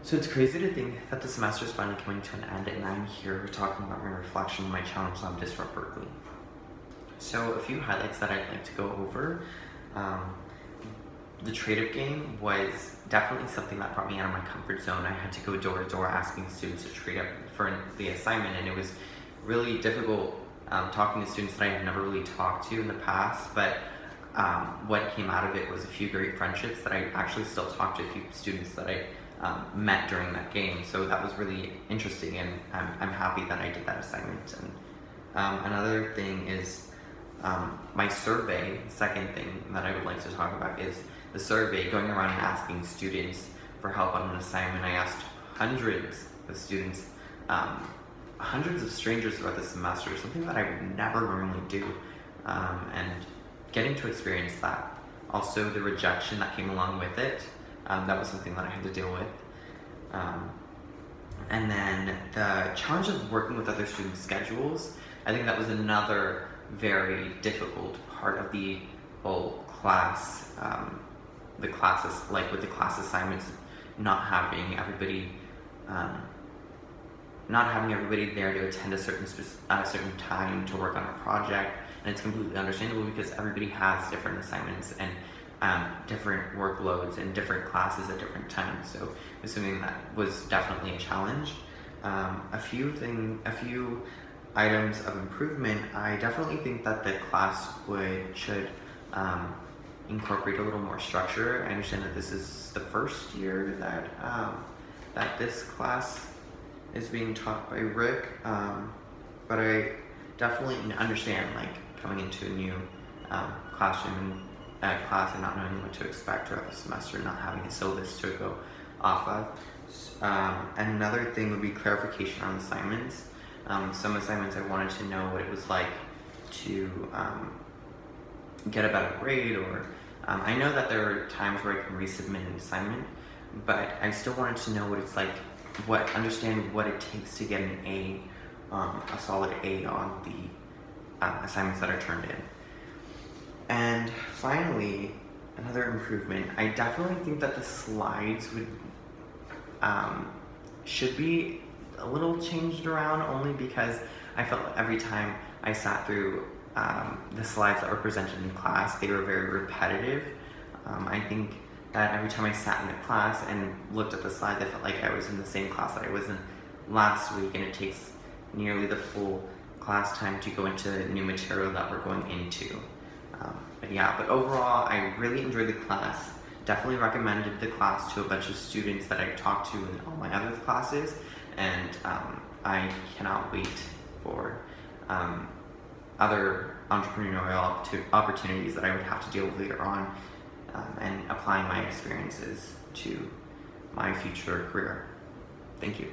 So it's crazy to think that the semester is finally coming to an end and I'm here talking about my reflection on my Challenge Lab Disrupt Berkeley. So a few highlights that I'd like to go over. The trade-up game was definitely something that brought me out of my comfort zone. I had to go door to door asking students to trade up for the assignment, and it was really difficult talking to students that I had never really talked to in the past, but what came out of it was a few great friendships that I actually still talk to a few students that I met during that game. So that was really interesting, and I'm happy that I did that assignment. And another thing is my survey. Second thing that I would like to talk about is the survey, going around and asking students for help on an assignment. I asked hundreds of students, hundreds of strangers throughout the semester, something that I would never normally do, and getting to experience that. Also, the rejection that came along with it, that was something that I had to deal with. And then the challenge of working with other students' schedules, I think that was another very difficult part of the whole class, the classes, like with the class assignments, not having everybody there to attend a certain time to work on a project. And it's completely understandable because everybody has different assignments and different workloads and different classes at different times. So it was something that was definitely a challenge. A few items of improvement. I definitely think that the class should incorporate a little more structure. I understand that this is the first year that this class is being taught by Rick, but I definitely understand, like, coming into a new class and not knowing what to expect throughout the semester, not having a syllabus to go off of. And another thing would be clarification on assignments. Some assignments I wanted to know what it was like to get a better grade, or I know that there are times where I can resubmit an assignment, but I still wanted to know what it's like, understand what it takes to get an A, a solid A on the assignments that are turned in. And finally, another improvement, I definitely think that the slides should be a little changed around, only because I felt like every time I sat through the slides that were presented in class, they were very repetitive. I think that every time I sat in the class and looked at the slides, I felt like I was in the same class that I was in last week, and it takes nearly the full class time to go into the new material that we're going into. But overall, I really enjoyed the class. Definitely recommended the class to a bunch of students that I talked to in all my other classes, and I cannot wait for other entrepreneurial opportunities that I would have to deal with later on, and applying my experiences to my future career. Thank you.